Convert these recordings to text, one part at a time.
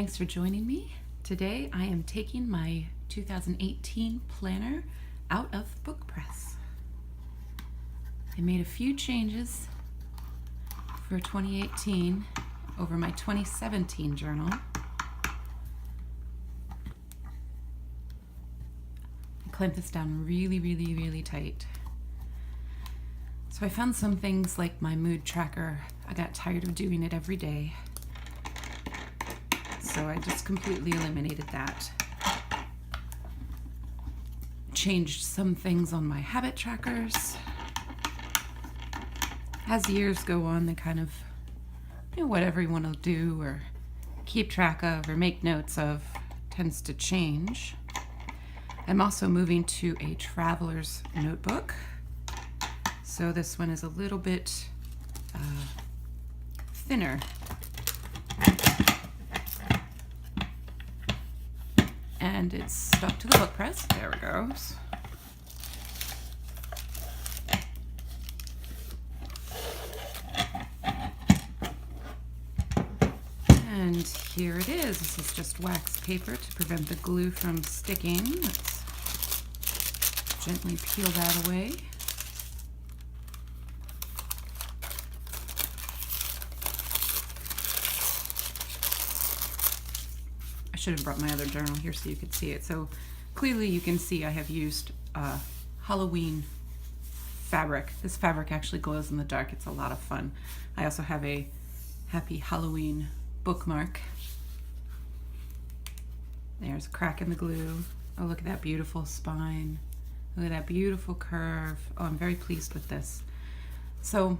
Thanks for joining me. Today I am taking my 2018 planner out of the book press. I made a few changes for 2018 over my 2017 journal. I clamped this down really tight. So I found some things like my mood tracker. I got tired of doing it every day. So I just completely eliminated that. Changed some things on my habit trackers. As years go on, they kind of, whatever you want to do or keep track of or make notes of tends to change. I'm also moving to a traveler's notebook. So this one is a little bit thinner. And it's stuck to the book press. There it goes. And here it is. This is just wax paper to prevent the glue from sticking. Let's gently peel that away. I should have brought my other journal here so you could see it. So clearly you can see I have used Halloween fabric. This fabric actually glows in the dark. It's a lot of fun. I also have a Happy Halloween bookmark. There's a crack in the glue. Oh, look at that beautiful spine. Look at that beautiful curve. Oh, I'm very pleased with this. So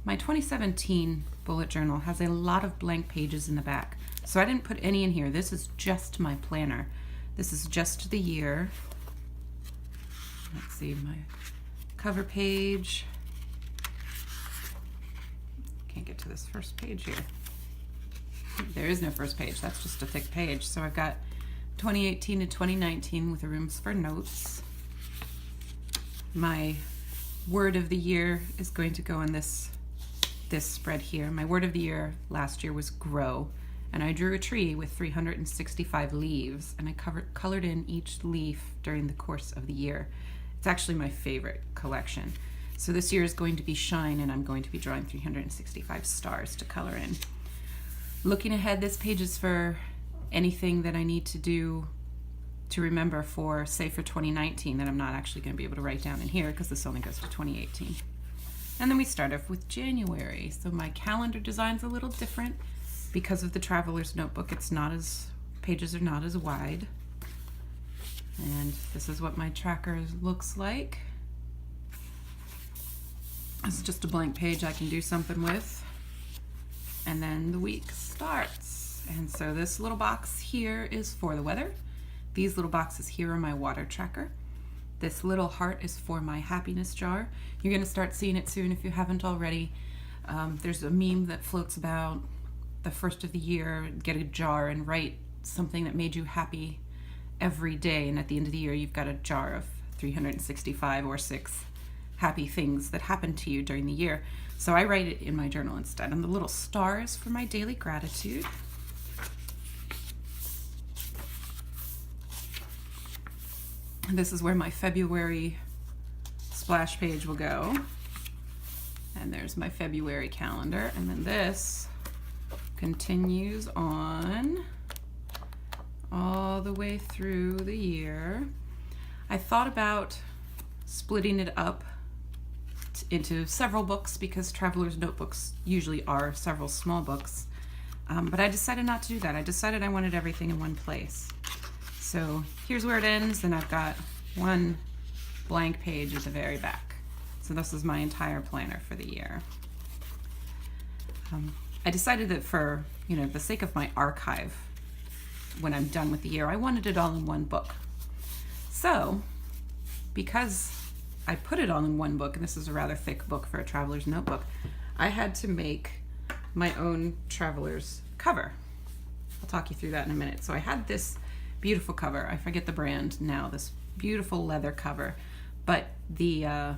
my 2017 bullet journal has a lot of blank pages in the back. So I didn't put any in here. This is just my planner. This is just the year. Let's see, my cover page. Can't get to this first page here. There is no first page. That's just a thick page. So I've got 2018 to 2019 with rooms for notes. My word of the year is going to go in this spread here. My word of the year last year was grow, and I drew a tree with 365 leaves, and I colored in each leaf during the course of the year. It's actually my favorite collection. So this year is going to be shine, and I'm going to be drawing 365 stars to color in. Looking ahead, this page is for anything that I need to do to remember for, say, for 2019 that I'm not actually going to be able to write down in here because this only goes to 2018. And then we start off with January. So my calendar design's a little different because of the traveler's notebook. Pages are not as wide. And this is what my tracker looks like. This is just a blank page I can do something with. And then the week starts. And so this little box here is for the weather. These little boxes here are my water tracker. This little heart is for my happiness jar. You're gonna start seeing it soon if you haven't already. There's a meme that floats about the first of the year, get a jar and write something that made you happy every day. And at the end of the year, you've got a jar of 365 or 6 happy things that happened to you during the year. So I write it in my journal instead. And the little star is for my daily gratitude. This is where my February splash page will go. And there's my February calendar. And then this continues on all the way through the year. I thought about splitting it up into several books because traveler's notebooks usually are several small books. But I decided not to do that. I decided I wanted everything in one place. So here's where it ends, and I've got one blank page at the very back. So this is my entire planner for the year. I decided that for the sake of my archive, when I'm done with the year, I wanted it all in one book. So because I put it all in one book, and this is a rather thick book for a traveler's notebook, I had to make my own traveler's cover. I'll talk you through that in a minute. So I had this beautiful cover. I forget the brand now. This beautiful leather cover, but the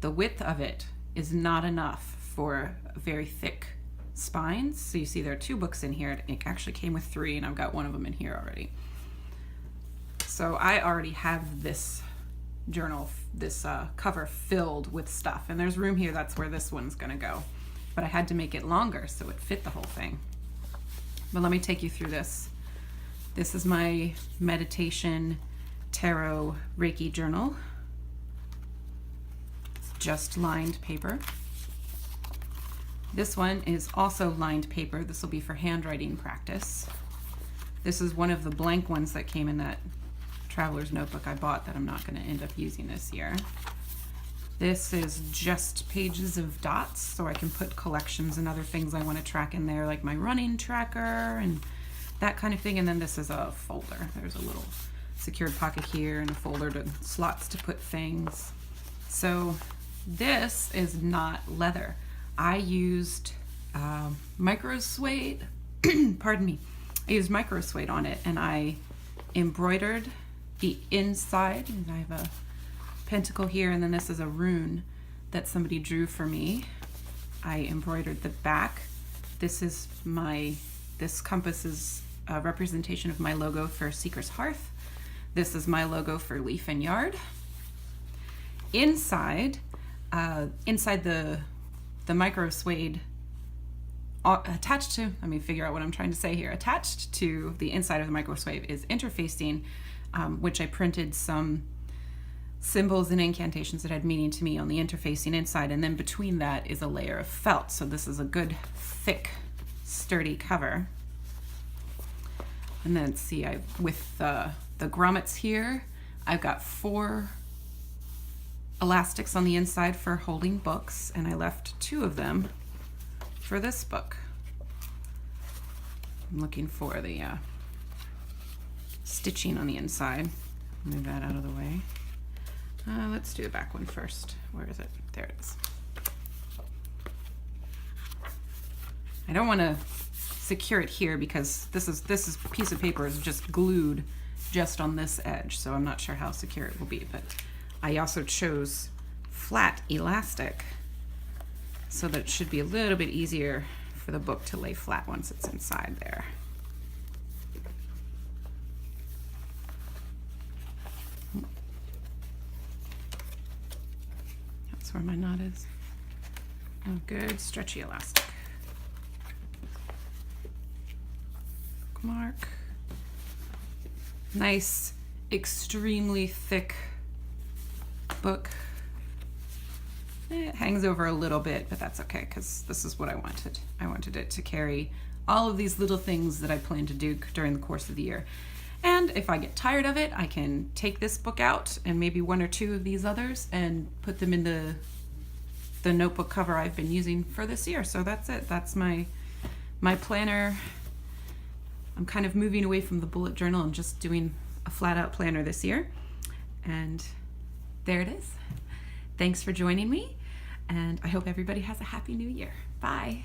width of it is not enough for a very thick spines. So you see there are 2 books in here. It actually came with 3, and I've got one of them in here already. So I already have this journal, this cover filled with stuff, and there's room here. That's where this one's gonna go. But I had to make it longer so it fit the whole thing. But let me take you through this. This is my meditation tarot Reiki journal. It's just lined paper. This one is also lined paper. This will be for handwriting practice. This is one of the blank ones that came in that traveler's notebook I bought that I'm not going to end up using this year. This is just pages of dots, so I can put collections and other things I want to track in there, like my running tracker and that kind of thing. And then this is a folder. There's a little secured pocket here and a folder to slots to put things. So this is not leather. I used micro suede, pardon me, I used micro suede on it, and I embroidered the inside, and I have a pentacle here, and then this is a rune that somebody drew for me. I embroidered the back. This is this compass is a representation of my logo for Seeker's Hearth. This is my logo for Leaf and Yard. Inside the micro suede attached to, let me figure out what I'm trying to say here. Attached to the inside of the micro suede is interfacing, which I printed some symbols and incantations that had meaning to me on the interfacing inside, and then between that is a layer of felt. So this is a good, thick, sturdy cover. And then see, with the grommets here, I've got 4 elastics on the inside for holding books, and I left 2 of them for this book. I'm looking for the stitching on the inside. Move that out of the way. Let's do the back one first. Where is it? There it is. I don't want to secure it here because this piece of paper is just glued just on this edge, so I'm not sure how secure it will be. But I also chose flat elastic so that it should be a little bit easier for the book to lay flat once it's inside there. That's where my knot is. Oh, good stretchy elastic. Bookmark. Nice, extremely thick book. It hangs over a little bit, but that's okay because this is what I wanted. I wanted it to carry all of these little things that I plan to do during the course of the year. And if I get tired of it, I can take this book out and maybe 1 or 2 of these others and put them in the notebook cover I've been using for this year. So that's it. That's my planner. I'm kind of moving away from the bullet journal and just doing a flat out planner this year. And there it is. Thanks for joining me, and I hope everybody has a happy new year. Bye.